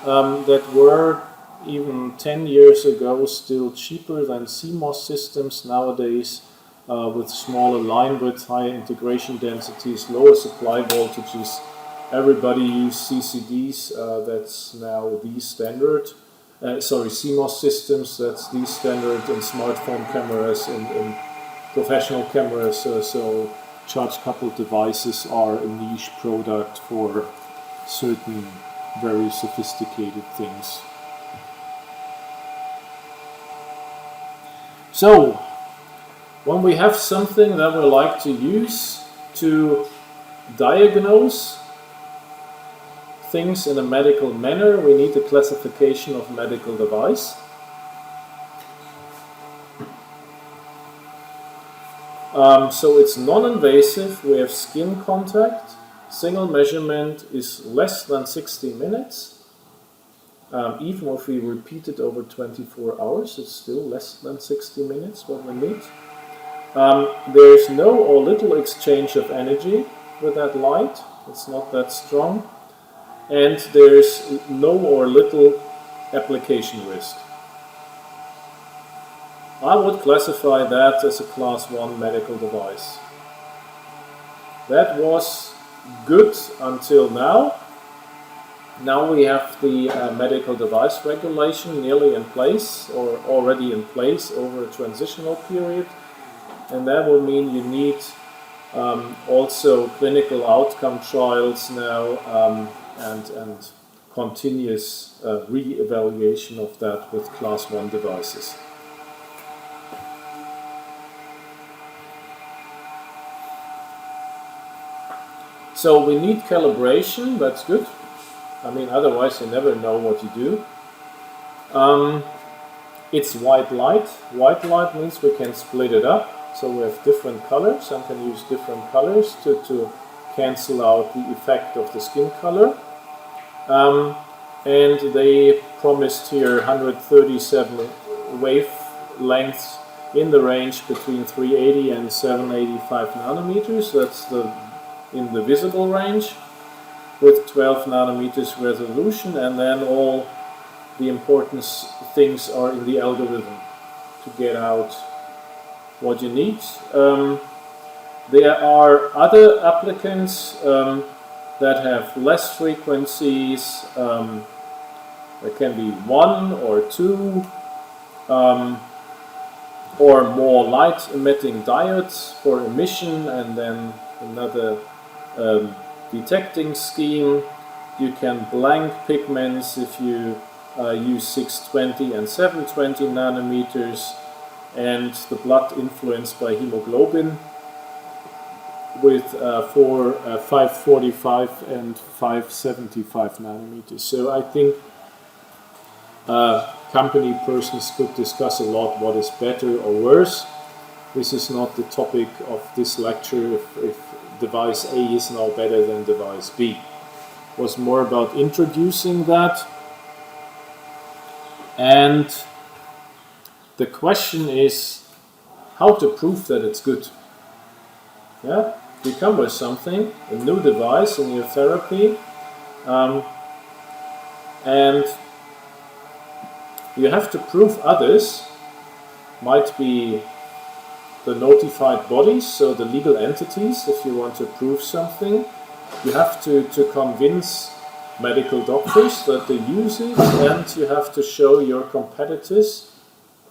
that were even 10 years ago still cheaper than CMOS systems nowadays, with smaller line width, higher integration densities, lower supply voltages. Everybody uses CCDs, that's now the standard. CMOS systems, that's the standard in smartphone cameras, in professional cameras. So charge-coupled devices are a niche product for certain very sophisticated things. So, when we have something that we like to use to diagnose things in a medical manner, we need a classification of medical device. So it's non-invasive, we have skin contact, single measurement is less than 60 minutes. Even if we repeat it over 24 hours, it's still less than 60 minutes what we need. There's no or little exchange of energy with that light, it's not that strong. And there's no or little application risk. I would classify that as a class 1 medical device. That was good until now. Now we have the medical device regulation nearly in place, or already in place over a transitional period. And that will mean you need also clinical outcome trials now, and continuous re-evaluation of that with class 1 devices. So we need calibration, that's good. I mean, otherwise you never know what you do. It's white light. White light means we can split it up. So we have different colors and can use different colors to cancel out the effect of the skin color. And they promised here 137 wavelengths in the range between 380 and 785 nanometers. That's in the visible range, with 12 nanometers resolution, and then all the important things are in the algorithm to get out what you need. There are other applicants that have less frequencies. There can be 1 or 2 or more light emitting diodes for emission, and then another detecting scheme. You can blank pigments if you use 620 and 720 nanometers, and the blood influenced by hemoglobin with 545 and 575 nanometers. So I think company persons could discuss a lot what is better or worse. This is not the topic of this lecture, if device A is now better than device B. It was more about introducing that. And the question is how to prove that it's good. Yeah? You come with something, a new device, a new therapy, and you have to prove others, might be the notified bodies, so the legal entities, if you want to prove something. You have to convince medical doctors that they use it, and you have to show your competitors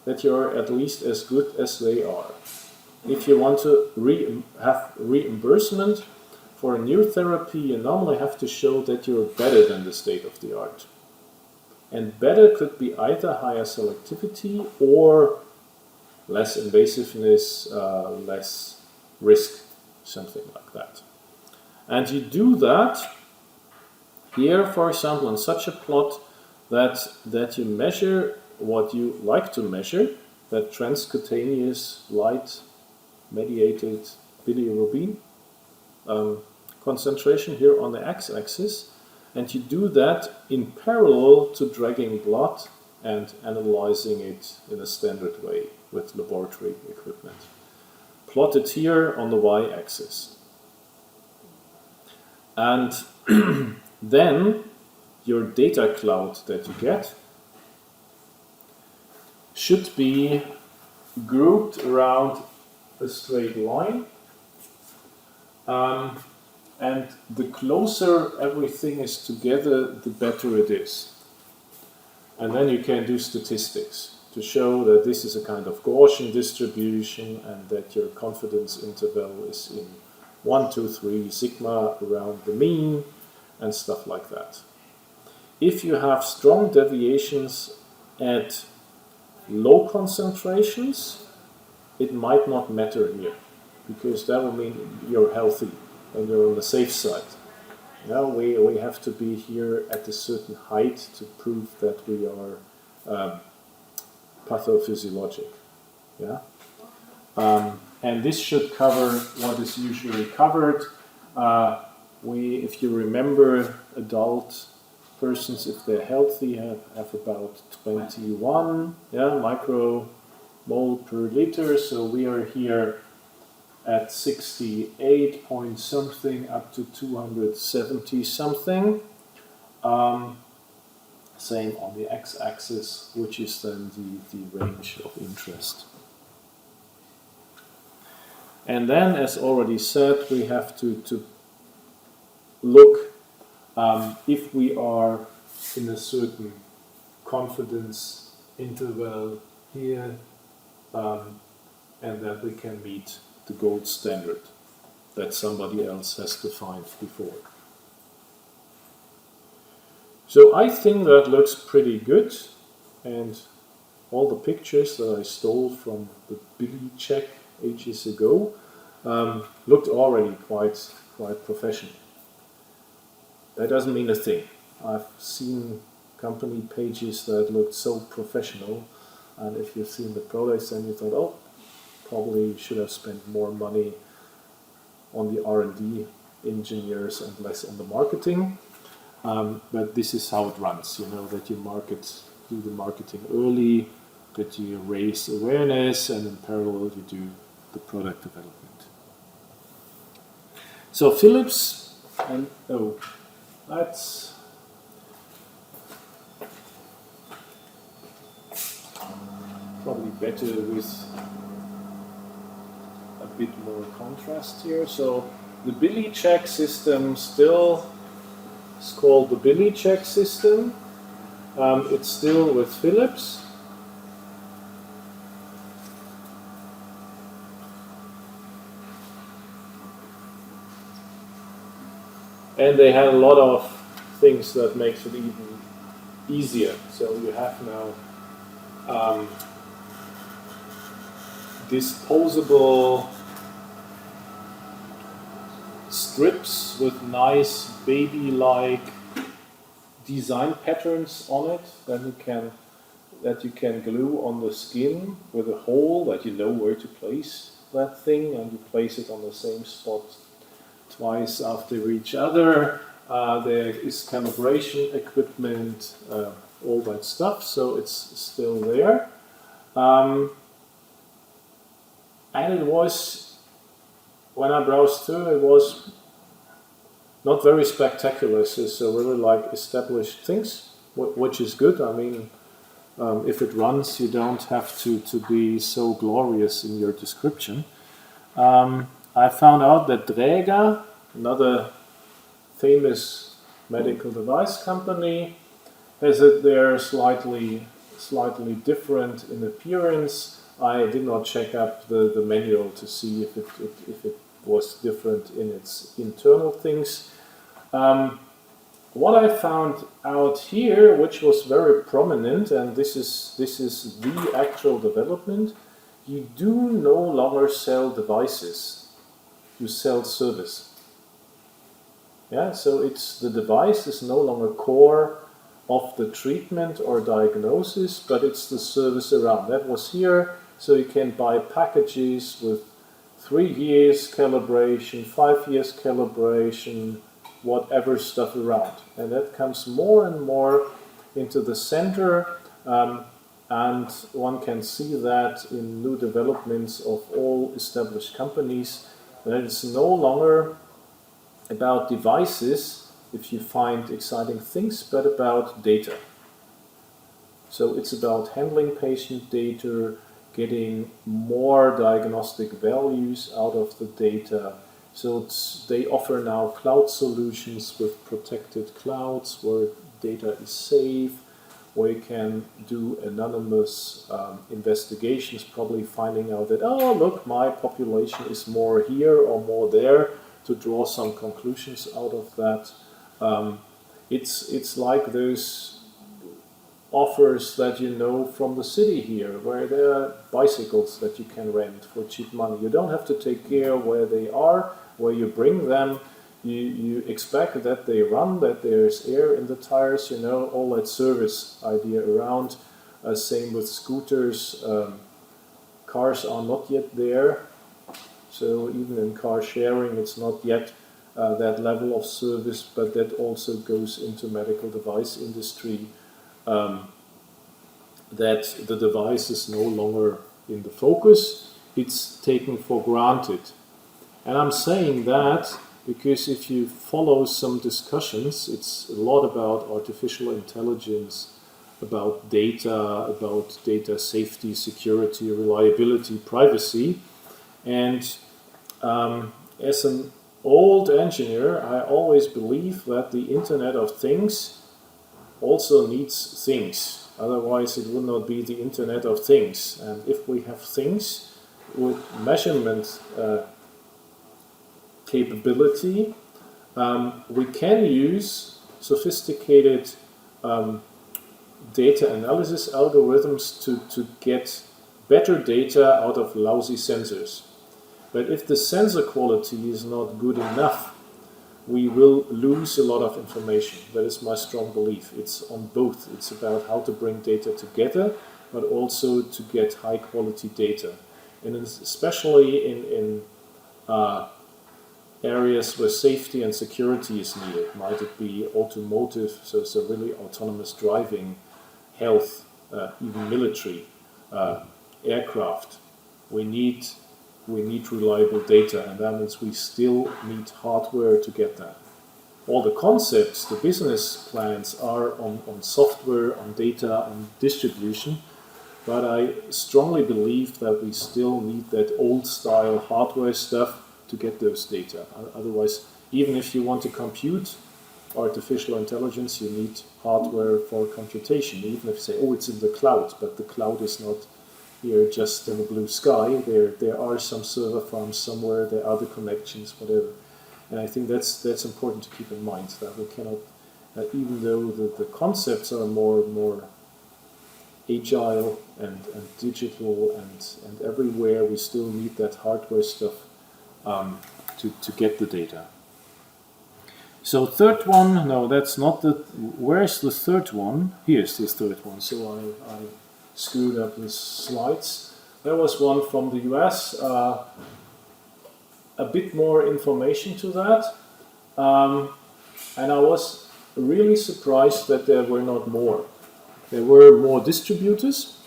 that you're at least as good as they are. If you want to have reimbursement for a new therapy, you normally have to show that you're better than the state of the art. And better could be either higher selectivity or less invasiveness, less risk, something like that. And you do that here, for example, on such a plot that you measure what you like to measure, that transcutaneous light-mediated bilirubin concentration here on the x-axis, and you do that in parallel to dragging blood and analyzing it in a standard way. with laboratory equipment. Plotted here on the y-axis. And then your data cloud that you get should be grouped around a straight line. And the closer everything is together, the better it is. And then you can do statistics to show that this is a kind of Gaussian distribution and that your confidence interval is in 1, 2, 3 sigma around the mean and stuff like that. If you have strong deviations at low concentrations, it might not matter here, because that will mean you're healthy and you're on the safe side. Now we have to be here at a certain height to prove that we are pathophysiologic. Yeah? And this should cover what is usually covered. If you remember, adult persons, if they're healthy, have about 21 micromole per liter. So we are here at 68 point something up to 270 something. Same on the x-axis, which is then the range of interest. And then, as already said, we have to look if we are in a certain confidence interval here, and that we can meet the gold standard that somebody else has defined before. So I think that looks pretty good, and all the pictures that I stole from the Billy check ages ago looked already quite professional. That doesn't mean a thing. I've seen company pages that looked so professional, and if you've seen the products, then you thought, oh, probably should have spent more money on the R&D engineers and less on the marketing. But this is how it runs, that you do the marketing early, that you raise awareness, and in parallel you do the product development. So Philips, and that's probably better with a bit more contrast here. So the Billy check system still is called the Billy check system. It's still with Philips. And they had a lot of things that makes it even easier. So you have now disposable strips with nice baby-like design patterns on it that you can glue on the skin with a hole that you know where to place that thing, and you place it on the same spot twice after each other. There is calibration equipment, all that stuff, so it's still there. And it was, when I browsed through, it was not very spectacular. So really like established things, which is good. I mean, if it runs, you don't have to be so glorious in your description. I found out that Dräger, another famous medical device company, has it there slightly different in appearance. I did not check up the manual to see if it was different in its internal things. What I found out here, which was very prominent, and this is the actual development, you do no longer sell devices, you sell service. Yeah, so the device is no longer core of the treatment or diagnosis, but it's the service around. That was here, so you can buy packages with 3 years calibration, 5 years calibration, whatever stuff around. And that comes more and more into the center. and one can see that in new developments of all established companies, that it's no longer about devices, if you find exciting things, but about data. So it's about handling patient data, getting more diagnostic values out of the data. So they offer now cloud solutions with protected clouds where data is safe, where you can do anonymous investigations, probably finding out that, oh, look, my population is more here or more there, to draw some conclusions out of that. It's like those offers that you know from the city here, where there are bicycles that you can rent for cheap money. You don't have to take care where they are, where you bring them. You expect that they run, that there's air in the tires, all that service idea around. Same with scooters. Cars are not yet there. So even in car sharing, it's not yet that level of service, but that also goes into medical device industry. That the device is no longer in the focus, it's taken for granted. And I'm saying that because if you follow some discussions, it's a lot about artificial intelligence, about data safety, security, reliability, privacy. And as an old engineer, I always believe that the Internet of Things also needs things. Otherwise, it would not be the Internet of Things. And if we have things with measurement capability, we can use sophisticated data analysis algorithms to get better data out of lousy sensors. But if the sensor quality is not good enough, we will lose a lot of information. That is my strong belief. It's on both. It's about how to bring data together, but also to get high quality data. And especially in areas where safety and security is needed. Might it be automotive, so really autonomous driving, health, even military, aircraft. We need reliable data, and that means we still need hardware to get that. All the concepts, the business plans are on software, on data, on distribution, but I strongly believe that we still need that old style hardware stuff to get those data. Otherwise, even if you want to compute artificial intelligence, you need hardware for computation. Even if you say, oh, it's in the cloud, but the cloud is not here just in the blue sky. There are some server farms somewhere, there are the connections, whatever. And I think that's important to keep in mind, that we cannot, even though the concepts are more agile and digital and everywhere, we still need that hardware stuff to get the data. So third one, no, that's not the, where's the third one? Here's the third one, so I screwed up the slides. There was one from the US, a bit more information to that, and I was really surprised that there were not more. There were more distributors,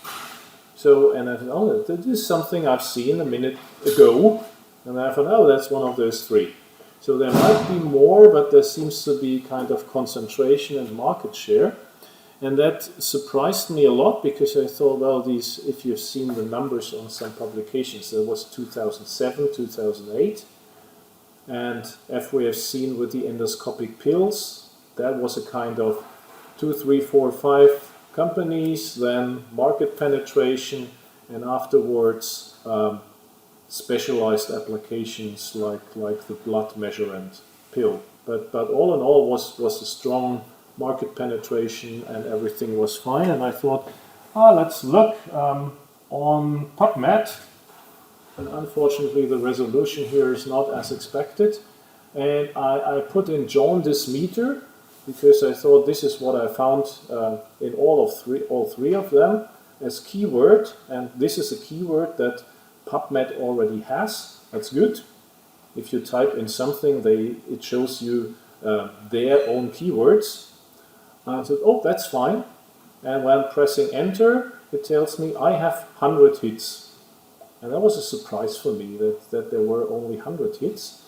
so, and I thought, oh, this is something I've seen a minute ago, and I thought, oh, that's one of those three. So there might be more, but there seems to be kind of concentration and market share. And that surprised me a lot, because I thought, well, these, if you've seen the numbers on some publications, there was 2007, 2008. And as we have seen with the endoscopic pills, that was a kind of 2, 3, 4, 5 companies, then market penetration, and afterwards specialized applications like the blood measurement pill. But all in all was a strong market penetration, and everything was fine. And I thought, let's look on PubMed. And unfortunately, the resolution here is not as expected. And I put in jaundice meter, because I thought this is what I found in all three of them as keyword. And this is a keyword that PubMed already has. That's good. If you type in something, it shows you their own keywords. And I said, oh, that's fine. And when pressing enter, it tells me I have 100 hits. And that was a surprise for me that there were only 100 hits.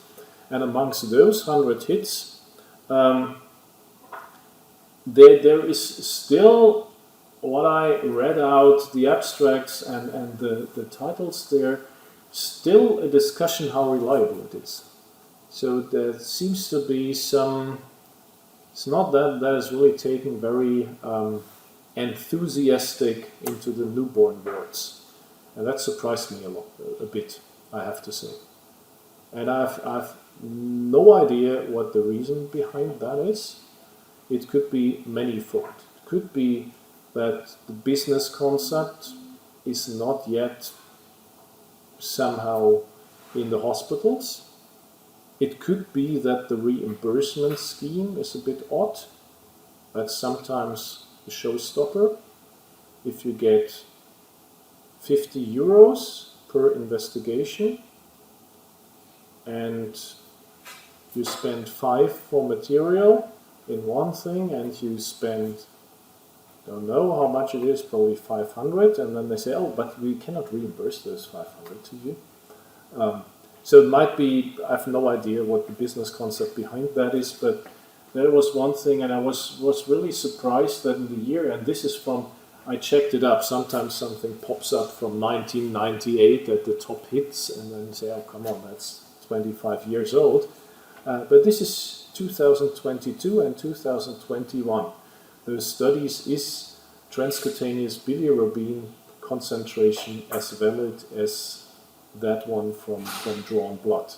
And amongst those 100 hits, there is still, what I read out, the abstracts and the titles there, still a discussion how reliable it is. So there seems to be some, it's not that is really taken very enthusiastic into the newborn wards. And that surprised me a bit, I have to say. And I've no idea what the reason behind that is. It could be manifold. It could be that the business concept is not yet somehow in the hospitals. It could be that the reimbursement scheme is a bit odd. That's sometimes a showstopper. If you get 50 euros per investigation and you spend 5 for material in one thing and you spend, don't know how much it is, probably 500, and then they say, oh, but we cannot reimburse those 500 to you. So it might be, I have no idea what the business concept behind that is, but there was one thing, and I was really surprised that in the year, and this is from, I checked it up, sometimes something pops up from 1998 at the top hits, and then you say, oh, come on, that's 25 years old. But this is 2022 and 2021. Those studies, is transcutaneous bilirubin concentration as valid as that one from drawn blood?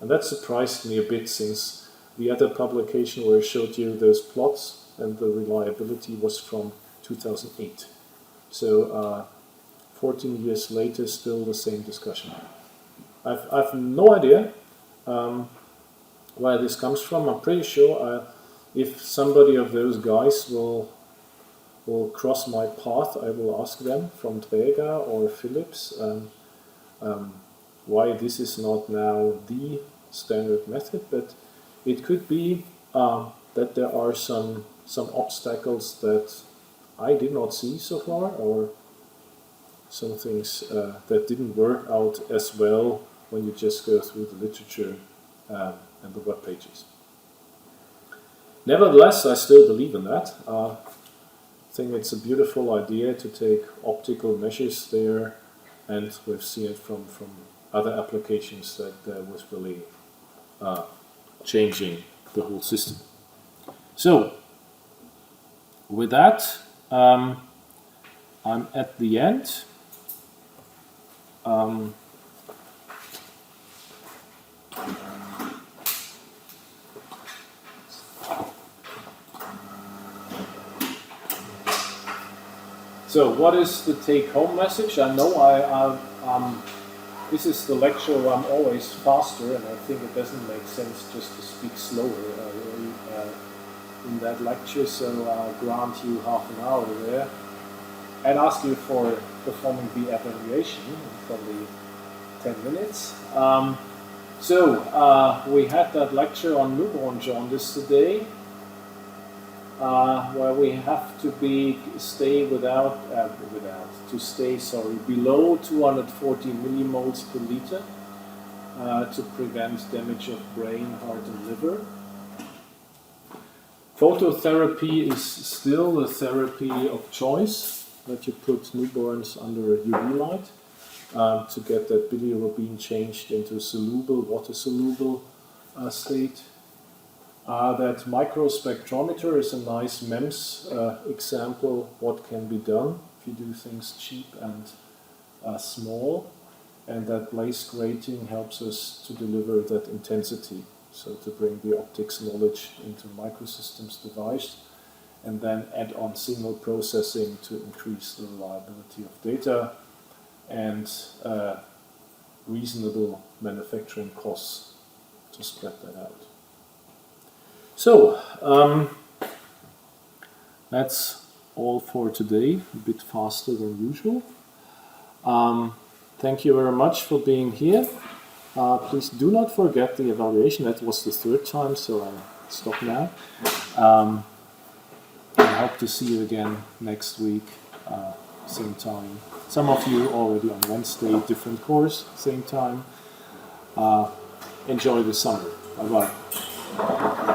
And that surprised me a bit, since the other publication where I showed you those plots and the reliability was from 2008. So 14 years later, still the same discussion. I've no idea where this comes from. I'm pretty sure if somebody of those guys will cross my path, I will ask them from Träger or Philips why this is not now the standard method. But it could be that there are some obstacles that I did not see so far, or some things that didn't work out as well when you just go through the literature and the web pages. Nevertheless, I still believe in that. I think it's a beautiful idea to take optical measures there, and we've seen it from other applications that was really changing the whole system. So, with that, I'm at the end. So, what is the take-home message? I know this is the lecture where I'm always faster, and I think it doesn't make sense just to speak slower in that lecture. So I'll grant you half an hour there, and ask you for performing the evaluation, probably 10 minutes. We had that lecture on newborn jaundice today, where we have to stay below 240 millimoles per liter to prevent damage of brain, heart, and liver. Phototherapy is still the therapy of choice, that you put newborns under UV light to get that bilirubin changed into water-soluble state. That microspectrometer is a nice MEMS example what can be done if you do things cheap and small, and that blaze grating helps us to deliver that intensity, so to bring the optics knowledge into microsystems device, and then add on signal processing to increase the reliability of data and reasonable manufacturing costs to spread that out. So, that's all for today, a bit faster than usual. Thank you very much for being here. Please do not forget the evaluation. That was the 3rd time, so I'll stop now. I hope to see you again next week same time. Some of you already on Wednesday, different course, same time. Enjoy the summer. Bye-bye.